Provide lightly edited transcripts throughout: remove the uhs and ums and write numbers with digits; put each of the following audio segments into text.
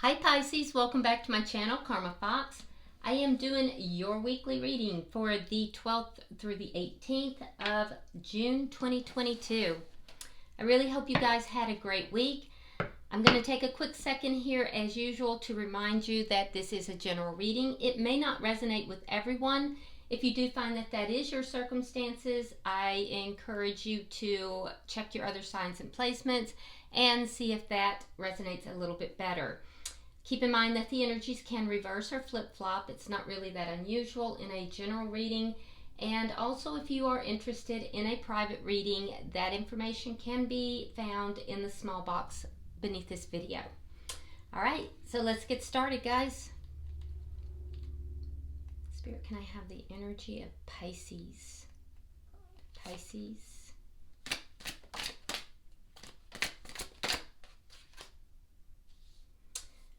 Hi Pisces, welcome back to my channel, Karma Fox. I am doing your weekly reading for the 12th through the 18th of June 2022. I really hope you guys had a great week. I'm going to take a quick second here as usual to remind you that this is a general reading. It may not resonate with everyone. If you do find that that is your circumstances, I encourage you to check your other signs and placements and see if that resonates a little bit better. Keep in mind that the energies can reverse or flip-flop. It's not really that unusual in a general reading. And also, if you are interested in a private reading, that information can be found in the small box beneath this video. All right, so let's get started, guys. Spirit, can I have the energy of Pisces? Pisces.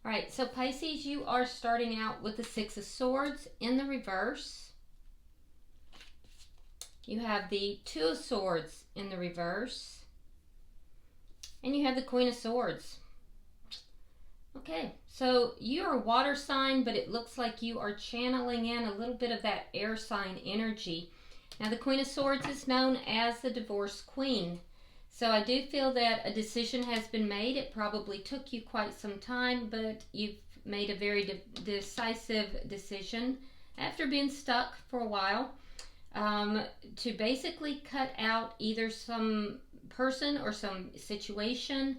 All right, so Pisces, you are starting out with the Six of Swords in the reverse. You have the Two of Swords in the reverse. And you have the Queen of Swords. Okay, so you're a water sign, but it looks like you are channeling in a little bit of that air sign energy. Now, the Queen of Swords is known as the Divorce Queen. So I do feel that a decision has been made. It probably took you quite some time, but you've made a very decisive decision after being stuck for a while to basically cut out either some person or some situation,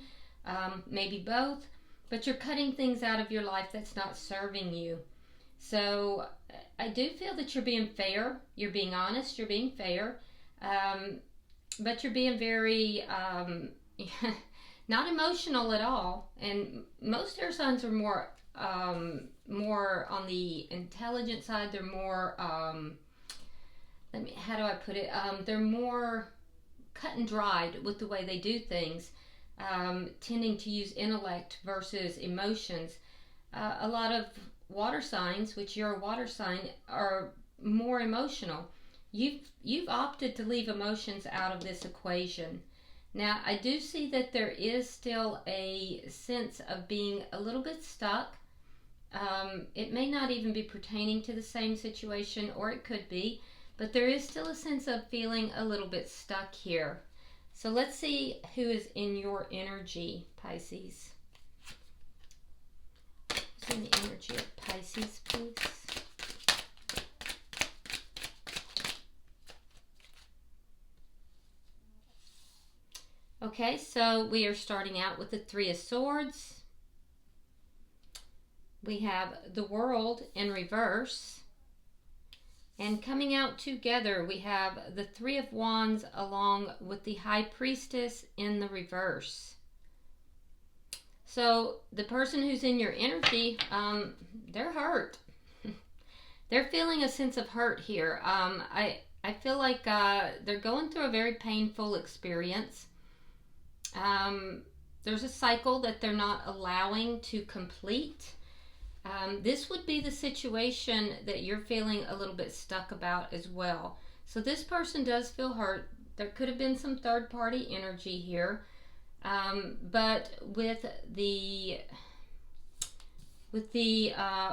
maybe both, but you're cutting things out of your life that's not serving you. So I do feel that you're being fair, you're being honest, you're being fair. But you're being very not emotional at all. And most air signs are more on the intelligent side. They're more how do I put it? They're more cut and dried with the way they do things, tending to use intellect versus emotions. A lot of water signs, which you're a water sign, are more emotional. You've opted to leave emotions out of this equation. Now, I do see that there is still a sense of being a little bit stuck. It may not even be pertaining to the same situation, or it could be, but there is still a sense of feeling a little bit stuck here. So let's see who is in your energy, Pisces. Who's in the energy of Pisces, please? Okay, so we are starting out with the Three of Swords. We have the World in reverse. And coming out together, we have the Three of Wands along with the High Priestess in the reverse. So the person who's in your energy, they're hurt. They're feeling a sense of hurt here. I feel like they're going through a very painful experience. There's a cycle that they're not allowing to complete. This would be the situation that you're feeling a little bit stuck about as well. So this person does feel hurt. There could have been some third-party energy here. But with the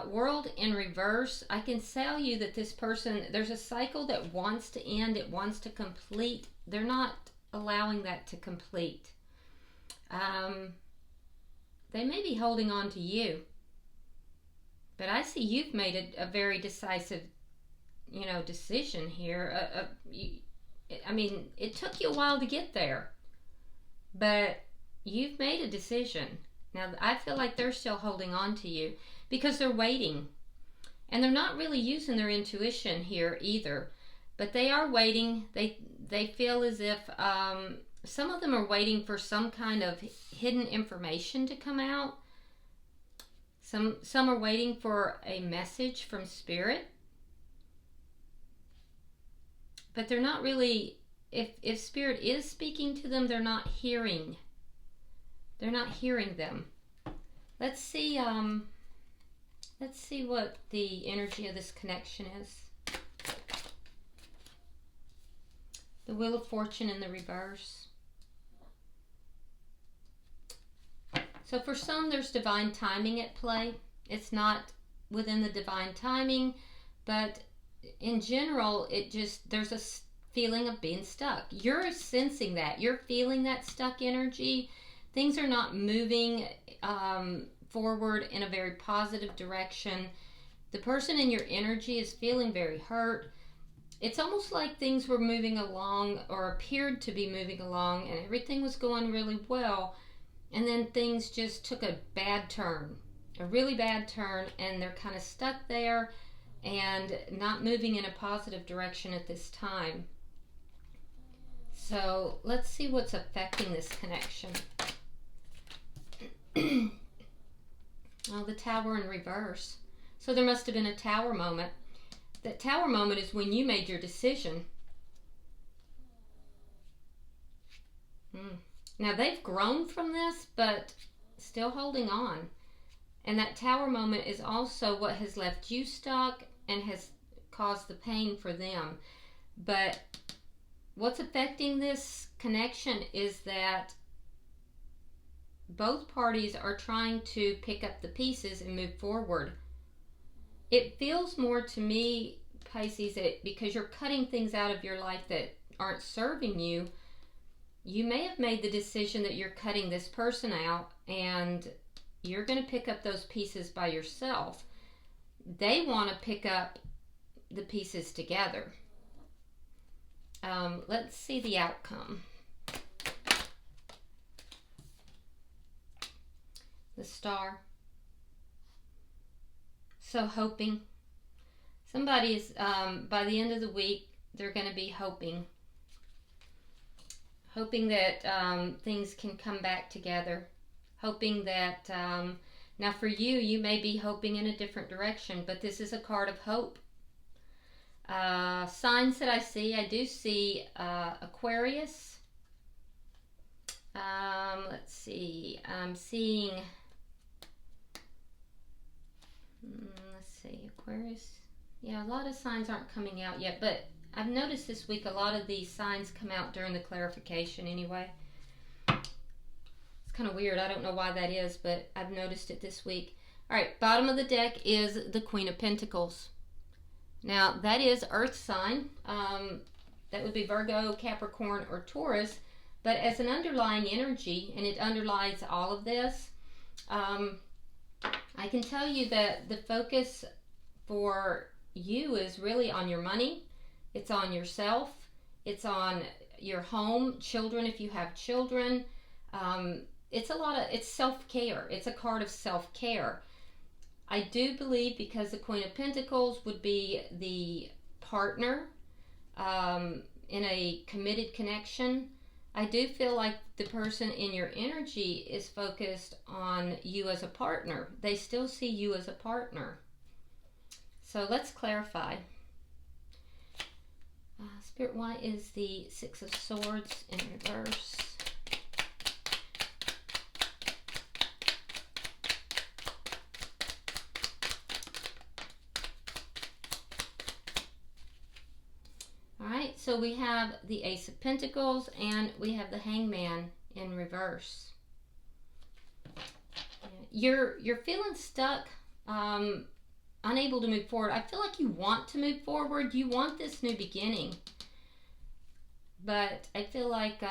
World in reverse, I can tell you that this person, there's a cycle that wants to end. It wants to complete. They're not allowing that to complete. They may be holding on to you, but I see you've made a very decisive, decision here. I mean, it took you a while to get there, but you've made a decision. Now, I feel like they're still holding on to you because they're waiting, and they're not really using their intuition here either, but they are waiting. They feel as if some of them are waiting for some kind of hidden information to come out. Some are waiting for a message from Spirit. But they're not really, if Spirit is speaking to them, they're not hearing. They're not hearing them. Let's see what the energy of this connection is. The Wheel of Fortune in the reverse. So for some, there's divine timing at play. It's not within the divine timing, but in general, there's a feeling of being stuck. You're sensing that. You're feeling that stuck energy. Things are not moving forward in a very positive direction. The person in your energy is feeling very hurt. It's almost like things were moving along, or appeared to be moving along, and everything was going really well, and then things just took a bad turn, a really bad turn, and they're kind of stuck there and not moving in a positive direction at this time. So let's see what's affecting this connection. Oh, the Tower in reverse. So there must have been a Tower moment. That Tower moment is when you made your decision. Now they've grown from this, but still holding on. And that Tower moment is also what has left you stuck and has caused the pain for them. But what's affecting this connection is that both parties are trying to pick up the pieces and move forward. It feels more to me, Pisces, that because you're cutting things out of your life that aren't serving you, you may have made the decision that you're cutting this person out and you're going to pick up those pieces by yourself. They want to pick up the pieces together. Let's see the outcome. The Star. So hoping. Somebody's, by the end of the week, they're going to be hoping that things can come back together. Hoping that, now for you, you may be hoping in a different direction, but this is a card of hope. Signs that I do see Aquarius. Let's see, I'm seeing, let's see, Aquarius. Yeah, a lot of signs aren't coming out yet, but I've noticed this week a lot of these signs come out during the clarification anyway. It's kind of weird. I don't know why that is, but I've noticed it this week. All right, bottom of the deck is the Queen of Pentacles. Now, that is Earth sign. That would be Virgo, Capricorn, or Taurus. But as an underlying energy, and it underlies all of this, I can tell you that the focus for you is really on your money. It's on yourself. It's on your home, children if you have children. It's self-care. It's a card of self-care. I do believe because the Queen of Pentacles would be the partner in a committed connection, I do feel like the person in your energy is focused on you as a partner. They still see you as a partner. So let's clarify. Spirit, why is the Six of Swords in reverse? Alright, so we have the Ace of Pentacles and we have the Hangman in reverse. You're feeling stuck, unable to move forward. I feel like you want to move forward. You want this new beginning. But I feel like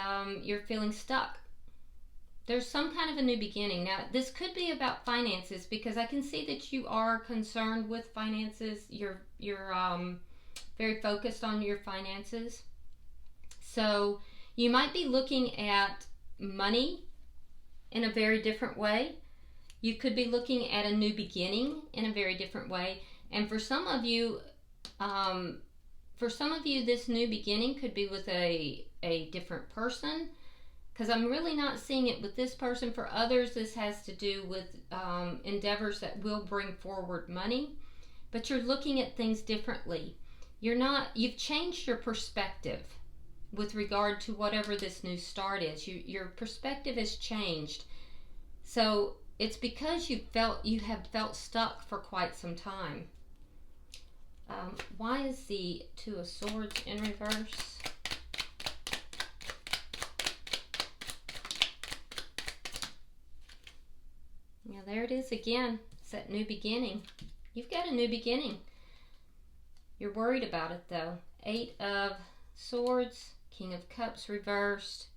you're feeling stuck. There's some kind of a new beginning. Now, this could be about finances because I can see that you are concerned with finances. You're very focused on your finances. So you might be looking at money in a very different way. You could be looking at a new beginning in a very different way. And for some of you, this new beginning could be with a different person, because I'm really not seeing it with this person. For others, this has to do with endeavors that will bring forward money, but you're looking at things differently. You've changed your perspective with regard to whatever this new start is. Your perspective has changed. So it's because you have felt stuck for quite some time. Why is the Two of Swords in reverse? there it is again. It's that new beginning. You've got a new beginning. You're worried about it though. 8 of Swords, King of Cups reversed,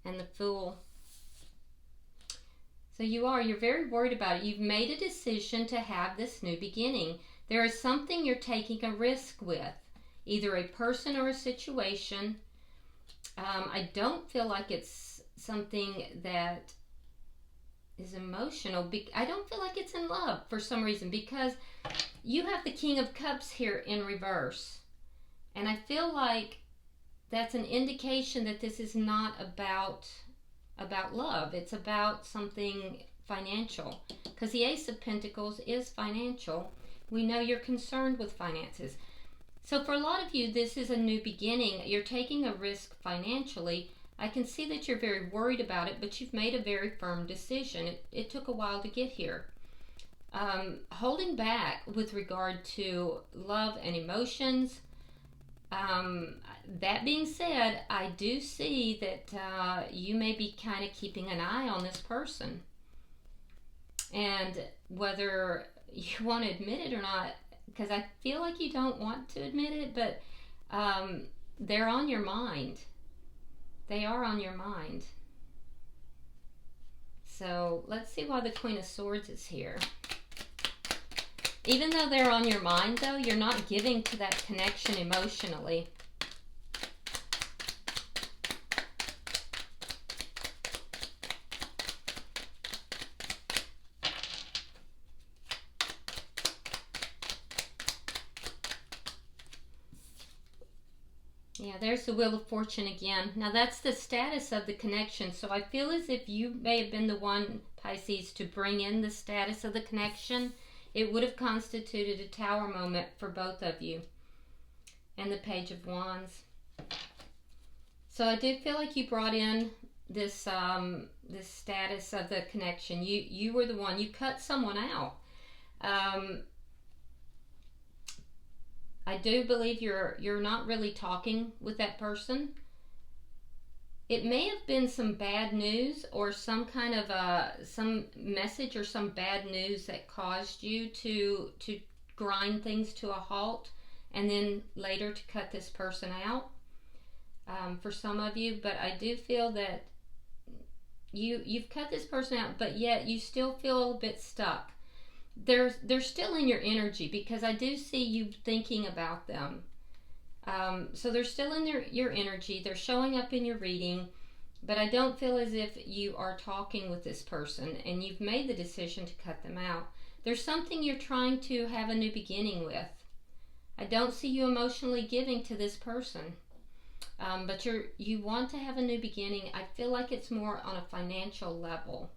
and the Fool. So you're very worried about it. You've made a decision to have this new beginning. There is something you're taking a risk with, either a person or a situation. I don't feel like it's something that is emotional. I don't feel like it's in love for some reason, because you have the King of Cups here in reverse. And I feel like that's an indication that this is not about love. It's about something financial, because the Ace of Pentacles is financial. We know you're concerned with finances. So for a lot of you, this is a new beginning. You're taking a risk financially. I can see that you're very worried about it, but you've made a very firm decision. It took a while to get here. Holding back with regard to love and emotions. That being said, I do see that you may be kind of keeping an eye on this person. And whether you want to admit it or not, because I feel like you don't want to admit it, but they're on your mind. They are on your mind. So let's see why the Queen of Swords is here. Even though they're on your mind, though, you're not giving to that connection emotionally. Yeah, there's the Wheel of Fortune again. Now that's the status of the connection. So I feel as if you may have been the one, Pisces, to bring in the status of the connection. It would have constituted a Tower moment for both of you. And the Page of Wands. So I do feel like you brought in this this status of the connection. You were the one. You cut someone out. I do believe you're not really talking with that person. It may have been some bad news, or some kind of some message or some bad news that caused you to grind things to a halt, and then later to cut this person out. For some of you, but I do feel that you've cut this person out, but yet you still feel a bit stuck. They're still in your energy, because I do see you thinking about them. So they're still in your energy. They're showing up in your reading, but I don't feel as if you are talking with this person, and you've made the decision to cut them out. There's something you're trying to have a new beginning with. I don't see you emotionally giving to this person, but you want to have a new beginning. I feel like it's more on a financial level,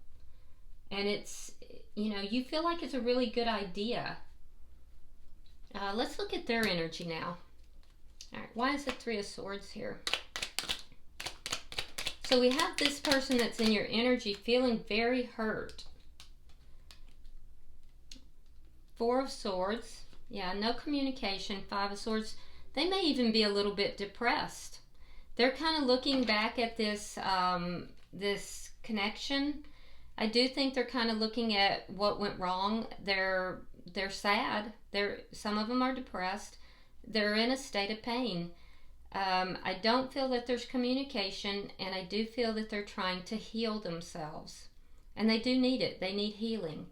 and it's, you feel like it's a really good idea. Let's look at their energy now. All right, why is the Three of Swords here? So we have this person that's in your energy feeling very hurt. Four of Swords. Yeah, no communication. Five of Swords. They may even be a little bit depressed. They're kind of looking back at this this connection. I do think they're kind of looking at what went wrong. They're sad. Some of them are depressed. They're in a state of pain. I don't feel that there's communication, and I do feel that they're trying to heal themselves. And they do need it. They need healing.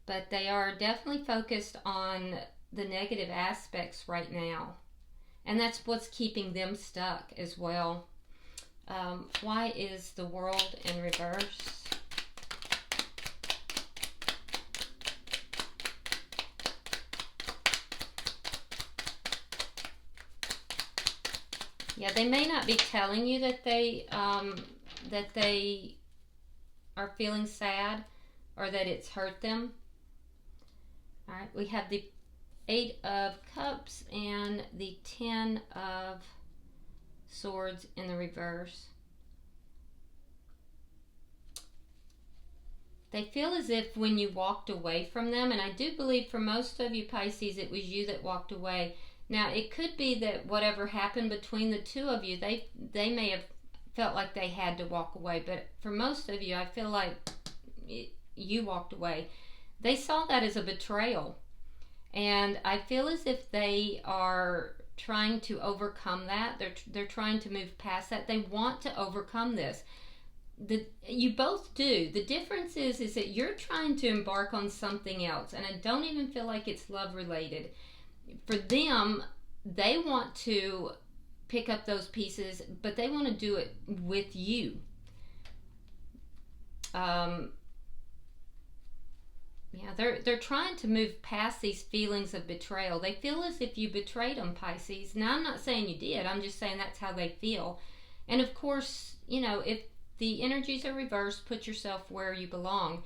But they are definitely focused on the negative aspects right now. And that's what's keeping them stuck as well. Why is the World in reverse? Yeah, they may not be telling you that they are feeling sad, or that it's hurt them. All right, we have the 8 of Cups and the 10 of Swords in the reverse. They feel as if when you walked away from them, and I do believe for most of you Pisces, it was you that walked away. Now, it could be that whatever happened between the two of you, they may have felt like they had to walk away. But for most of you, I feel like you walked away. They saw that as a betrayal. And I feel as if they are trying to overcome that. They're trying to move past that. They want to overcome this. You both do. The difference is that you're trying to embark on something else, and I don't even feel like it's love related. For them, they want to pick up those pieces, but they want to do it with you. They're trying to move past these feelings of betrayal. They feel as if you betrayed them, Pisces. Now, I'm not saying you did. I'm just saying that's how they feel. And of course, if the energies are reversed, put yourself where you belong.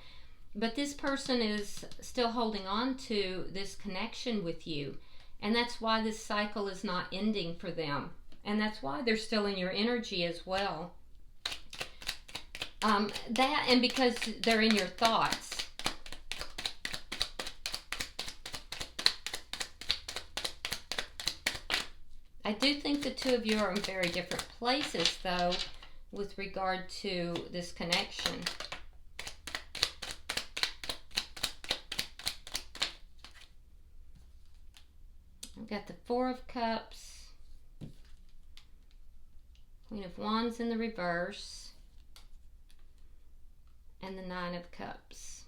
But this person is still holding on to this connection with you. And that's why this cycle is not ending for them. And that's why they're still in your energy as well. That and because they're in your thoughts. I do think the two of you are in very different places, though, with regard to this connection. I've got the Four of Cups, Queen of Wands in the reverse, and the Nine of Cups.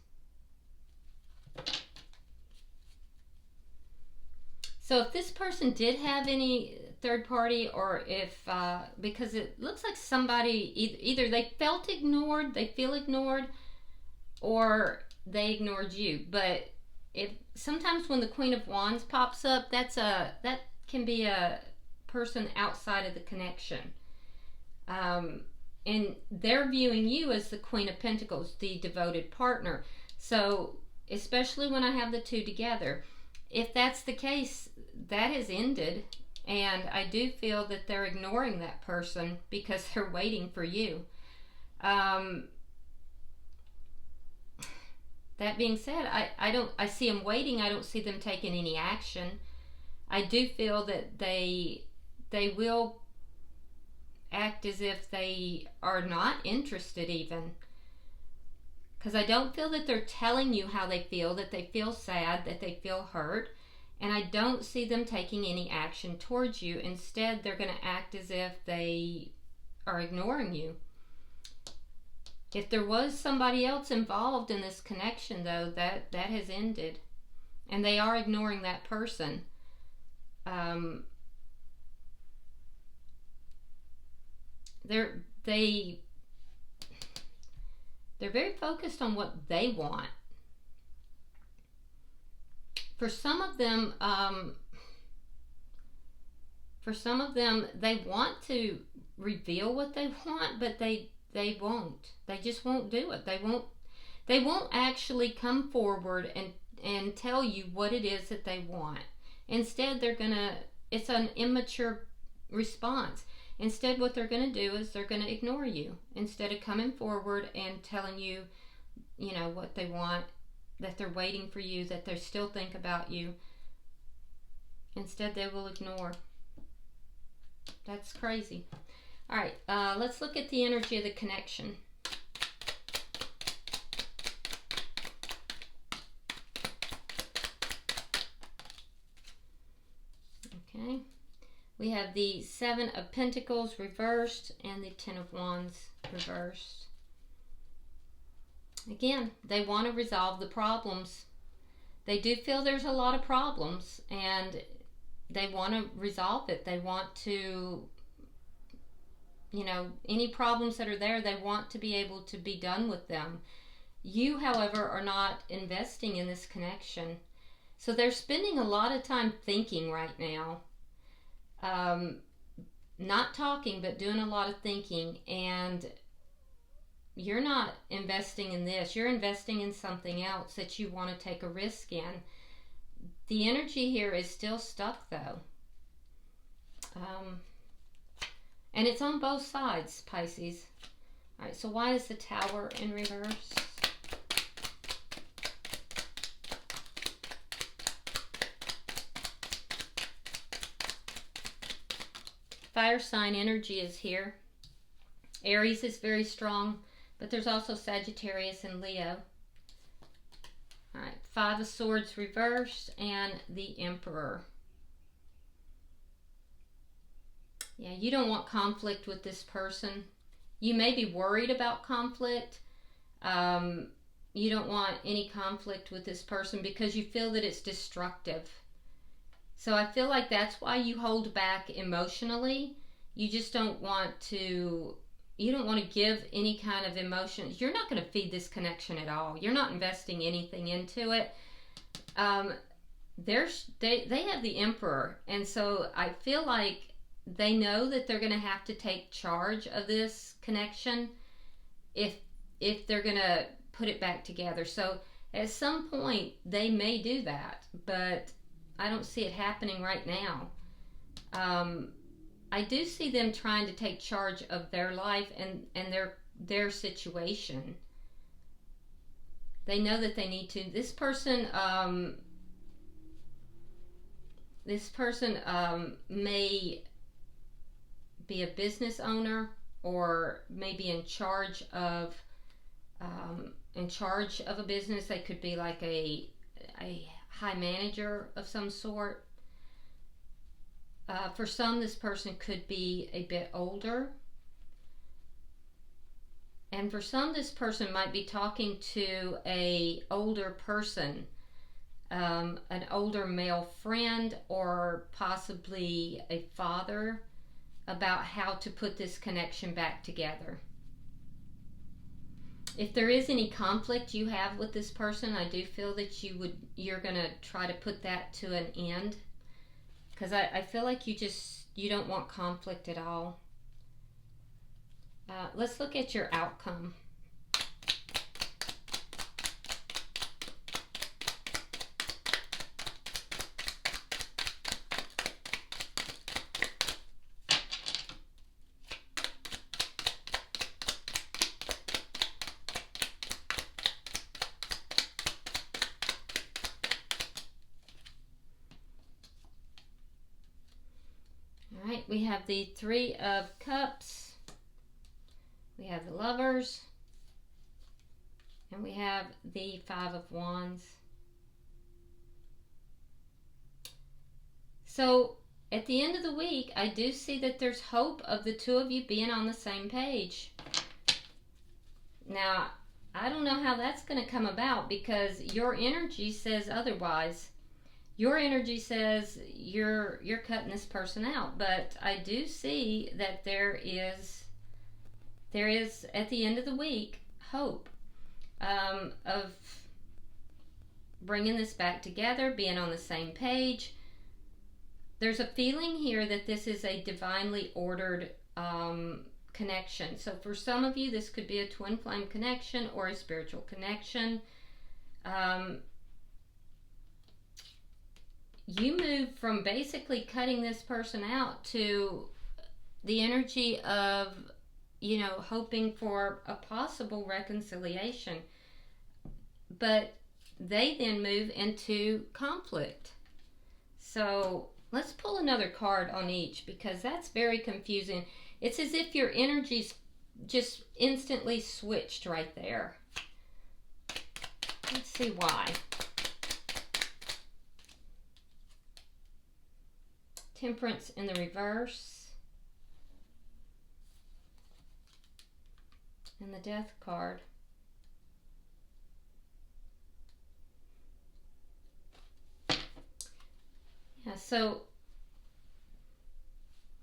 So if this person did have any third party, or if, because it looks like somebody, either they felt ignored, they feel ignored, or they ignored you. But sometimes when the Queen of Wands pops up, that can be a person outside of the connection. And they're viewing you as the Queen of Pentacles, the devoted partner. So especially when I have the two together, if that's the case, that has ended. And I do feel that they're ignoring that person because they're waiting for you. That being said, I see them waiting. I don't see them taking any action. I do feel that they will act as if they are not interested even. Because I don't feel that they're telling you how they feel, that they feel sad, that they feel hurt. And I don't see them taking any action towards you. Instead, they're going to act as if they are ignoring you. If there was somebody else involved in this connection, though, that has ended. And they are ignoring that person. They're very focused on what they want. For some of them, they want to reveal what they want, but they won't. They just won't do it. They won't actually come forward and tell you what it is that they want. Instead, it's an immature response. Instead, what they're going to do is they're going to ignore you. Instead of coming forward and telling you, what they want, that they're waiting for you, that they still think about you. Instead, they will ignore. That's crazy. All right, let's look at the energy of the connection. Okay. We have the Seven of Pentacles reversed and the Ten of Wands reversed. Again, they want to resolve the problems. They do feel there's a lot of problems and they want to resolve it. They want to, any problems that are there, they want to be able to be done with them. You, however, are not investing in this connection. So they're spending a lot of time thinking right now. Not talking, but doing a lot of thinking. And you're not investing in this. You're investing in something else that you want to take a risk in. The energy here is still stuck, though. And it's on both sides, Pisces. All right, so why is the Tower in reverse? Fire sign energy is here. Aries is very strong, but there's also Sagittarius and Leo. Five of Swords reversed and the Emperor. Yeah, you don't want conflict with this person. You may be worried about conflict. You don't want any conflict with this person because you feel that it's destructive. So I feel like that's why you hold back emotionally. You just don't want to, you don't want to give any kind of emotions. You're not going to feed this connection at all. You're not investing anything into it. They have the Emperor, and so I feel like they know that they're going to have to take charge of this connection if they're going to put it back together. So at some point they may do that, but I don't see it happening right now. I do see them trying to take charge of their life and their situation. They know that they need to. This person may be a business owner or maybe in charge of a business. They could be like a high manager of some sort. For some, this person could be a bit older. And for some, this person might be talking to an older person, an older male friend, or possibly a father, about how to put this connection back together. If there is any conflict you have with this person, I do feel that you're going to try to put that to an end, because I feel like you don't want conflict at all. Let's look at your outcome. All right, we have the Three of Cups. We have the Lovers, and we have the Five of Wands. So at the end of the week, I do see that there's hope of the two of you being on the same page. Now, I don't know how that's going to come about because your energy says otherwise. Your energy says you're cutting this person out, but I do see that there is at the end of the week hope of bringing this back together, being on the same page. There's a feeling here that this is a divinely ordered connection. So for some of you, this could be a twin flame connection or a spiritual connection. You move from basically cutting this person out to the energy of hoping for a possible reconciliation. But they then move into conflict. So let's pull another card on each because that's very confusing. It's as if your energies just instantly switched right there. Let's see why. Temperance in the reverse. And the Death card. Yeah, so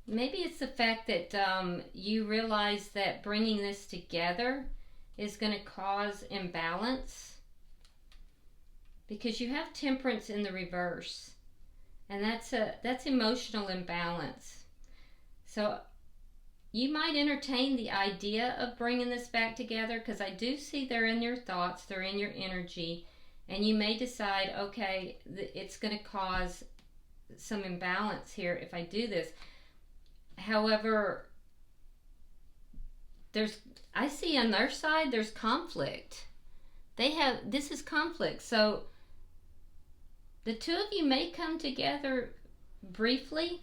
maybe it's the fact that you realize that bringing this together is going to cause imbalance, because you have Temperance in the reverse, and that's emotional imbalance. So you might entertain the idea of bringing this back together, because I do see they're in your thoughts, they're in your energy, and you may decide, okay, it's going to cause some imbalance here if I do this. However, I see on their side there's conflict. This is conflict. So the two of you may come together briefly,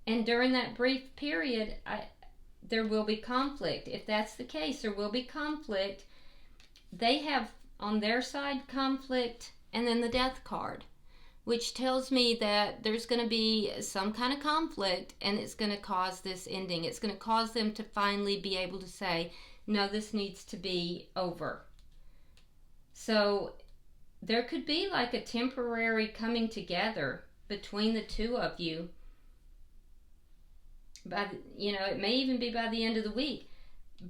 and during that brief period, there will be conflict. If that's the case, there will be conflict. They have on their side, conflict, and then the Death card, which tells me that there's going to be some kind of conflict, and it's going to cause this ending. It's going to cause them to finally be able to say, no, this needs to be over. So there could be like a temporary coming together between the two of you. It may even be by the end of the week,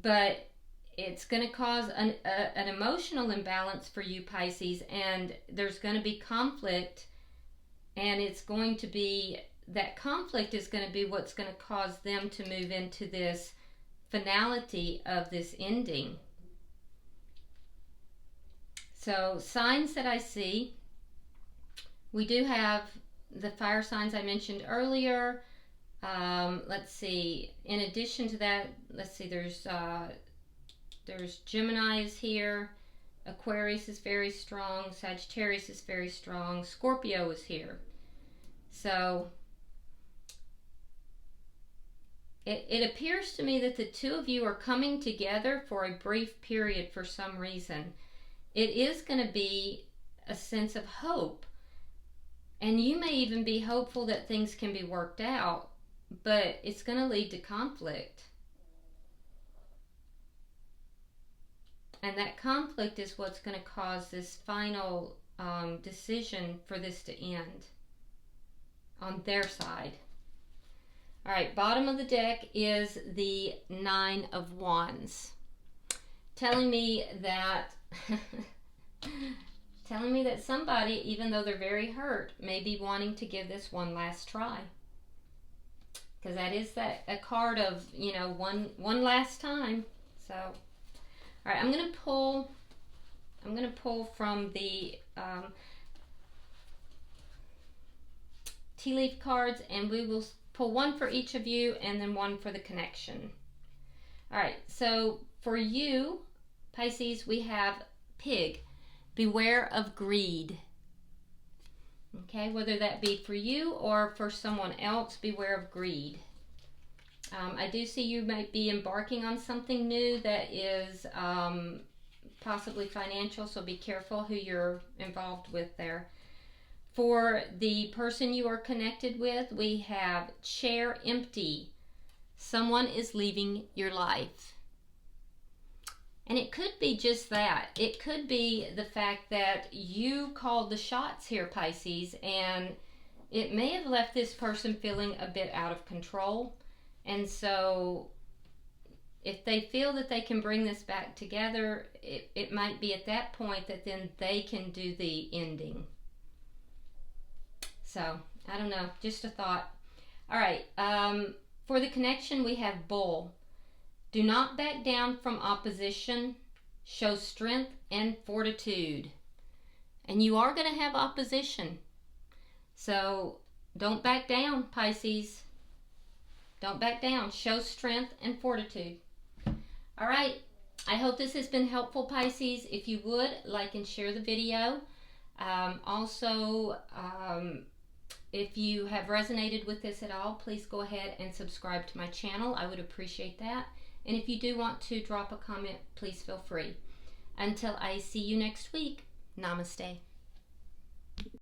but it's going to cause an emotional imbalance for you, Pisces, and there's going to be conflict, and it's going to be, that conflict is going to be what's going to cause them to move into this finality of this ending. So signs that I see, we do have the fire signs I mentioned earlier. Let's see, in addition to that, let's see, there's Gemini is here, Aquarius is very strong, Sagittarius is very strong, Scorpio is here. So it appears to me that the two of you are coming together for a brief period for some reason. It is going to be a sense of hope, and you may even be hopeful that things can be worked out, but it's going to lead to conflict. And that conflict is what's going to cause this final decision for this to end on their side. All right, bottom of the deck is the Nine of Wands, telling me that somebody, even though they're very hurt, may be wanting to give this one last try. Because that is a card of, one last time. So, all right, I'm gonna pull from the tea leaf cards, and we will pull one for each of you and then one for the connection. All right, so for you, Pisces, we have Pig. Beware of greed. Okay, whether that be for you or for someone else, beware of greed. I do see you might be embarking on something new that is possibly financial, so be careful who you're involved with there. For the person you are connected with, we have Chair Empty. Someone is leaving your life. And it could be just that. It could be the fact that you called the shots here, Pisces, and it may have left this person feeling a bit out of control. And so if they feel that they can bring this back together, it might be at that point that then they can do the ending. So, I don't know, just a thought. All right, for the connection, we have Bull. Do not back down from opposition. Show strength and fortitude. And you are going to have opposition. So, don't back down, Pisces. Don't back down. Show strength and fortitude. All right, I hope this has been helpful, Pisces. If you would, like and share the video. If you have resonated with this at all, please go ahead and subscribe to my channel. I would appreciate that. And if you do want to drop a comment, please feel free. Until I see you next week, namaste.